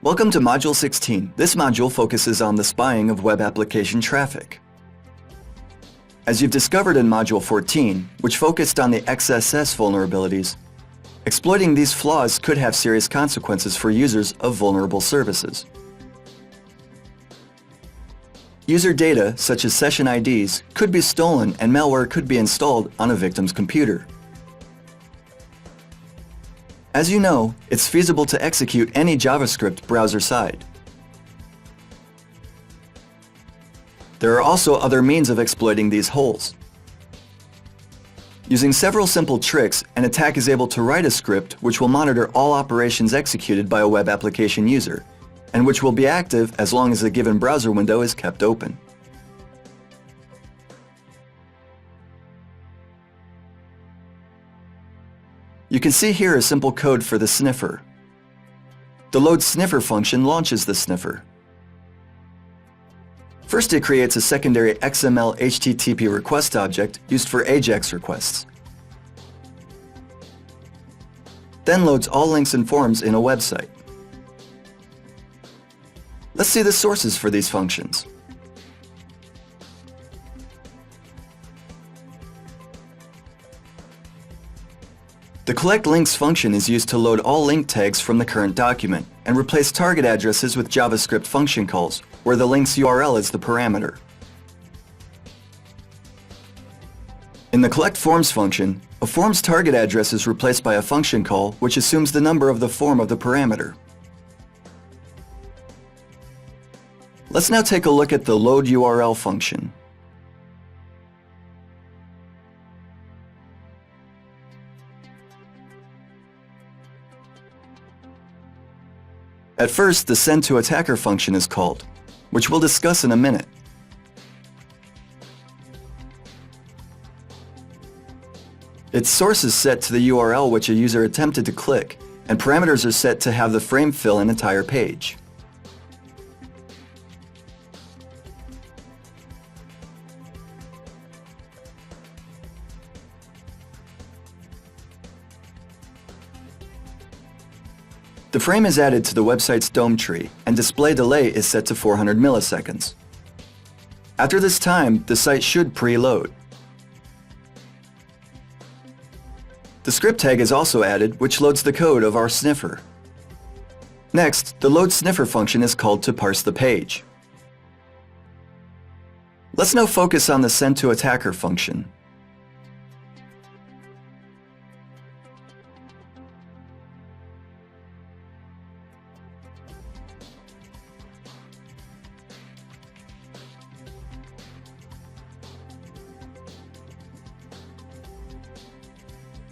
Welcome to Module 16. This module focuses on the spying of web application traffic. As you've discovered in Module 14, which focused on the XSS vulnerabilities, exploiting these flaws could have serious consequences for users of vulnerable services. User data, such as session IDs, could be stolen and malware could be installed on a victim's computer. As you know, it's feasible to execute any JavaScript browser-side. There are also other means of exploiting these holes. Using several simple tricks, an attack is able to write a script which will monitor all operations executed by a web application user, and which will be active as long as a given browser window is kept open. You can see here a simple code for the sniffer. The load sniffer function launches the sniffer. First, it creates a secondary XML HTTP request object used for AJAX requests. Then loads all links and forms in a website. Let's see the sources for these functions. The collectLinks function is used to load all link tags from the current document and replace target addresses with JavaScript function calls, where the link's URL is the parameter. In the collectForms function, a form's target address is replaced by a function call which assumes the number of the form of the parameter. Let's now take a look at the loadURL function. At first, the sendToAttacker function is called, which we'll discuss in a minute. Its source is set to the URL which a user attempted to click, and parameters are set to have the frame fill an entire page. The frame is added to the website's DOM tree, and display delay is set to 400 milliseconds. After this time, the site should preload. The script tag is also added, which loads the code of our sniffer. Next, the loadSniffer function is called to parse the page. Let's now focus on the sendToAttacker function.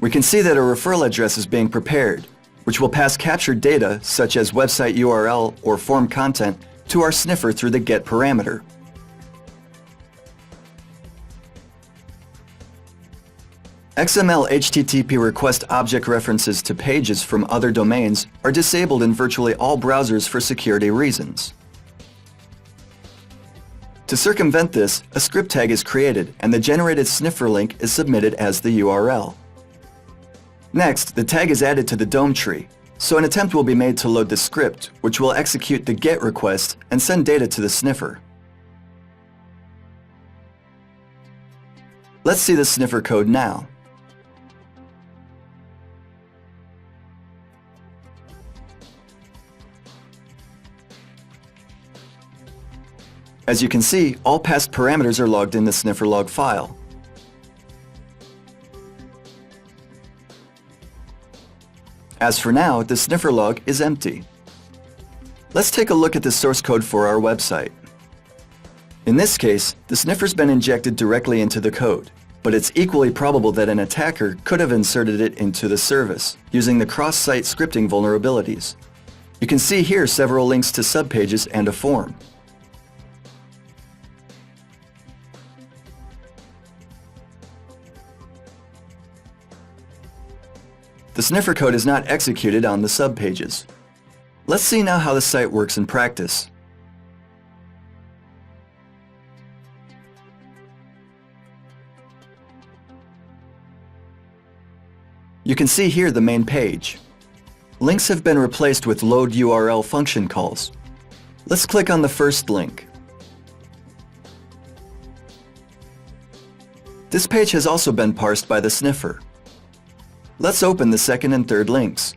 We can see that a referral address is being prepared, which will pass captured data, such as website URL or form content, to our sniffer through the GET parameter. XML HTTP request object references to pages from other domains are disabled in virtually all browsers for security reasons. To circumvent this, a script tag is created and the generated sniffer link is submitted as the URL. Next, the tag is added to the DOM tree, so an attempt will be made to load the script, which will execute the GET request and send data to the sniffer. Let's see the sniffer code now. As you can see, all past parameters are logged in the sniffer log file. As for now, the sniffer log is empty. Let's take a look at the source code for our website. In this case, the sniffer's been injected directly into the code, but it's equally probable that an attacker could have inserted it into the service, using the cross-site scripting vulnerabilities. You can see here several links to subpages and a form. The sniffer code is not executed on the subpages. Let's see now how the site works in practice. You can see here the main page. Links have been replaced with load URL function calls. Let's click on the first link. This page has also been parsed by the sniffer. Let's open the second and third links.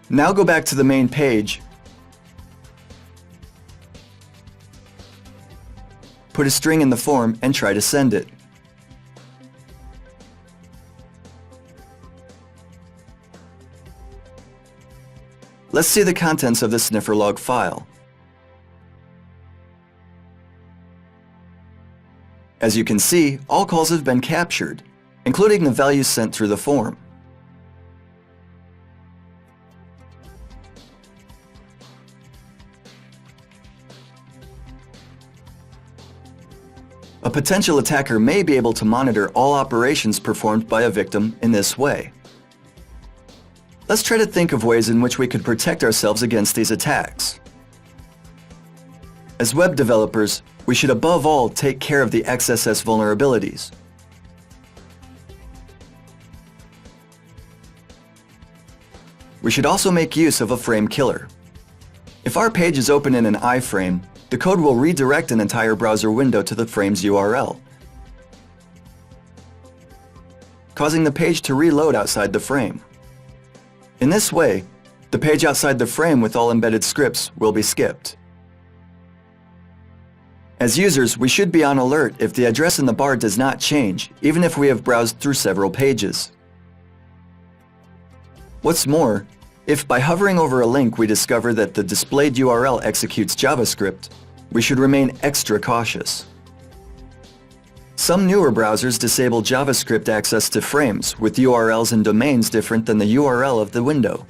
Now go back to the main page, put a string in the form and try to send it. Let's see the contents of the snifferlog file. As you can see, all calls have been captured, including the values sent through the form. A potential attacker may be able to monitor all operations performed by a victim in this way. Let's try to think of ways in which we could protect ourselves against these attacks. As web developers, we should above all take care of the XSS vulnerabilities. We should also make use of a frame killer. If our page is open in an iframe, the code will redirect an entire browser window to the frame's URL, causing the page to reload outside the frame. In this way, the page outside the frame with all embedded scripts will be skipped. As users, we should be on alert if the address in the bar does not change, even if we have browsed through several pages. What's more, if by hovering over a link we discover that the displayed URL executes JavaScript, we should remain extra cautious. Some newer browsers disable JavaScript access to frames with URLs and domains different than the URL of the window.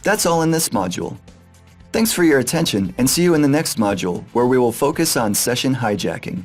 That's all in this module. Thanks for your attention and see you in the next module where we will focus on session hijacking.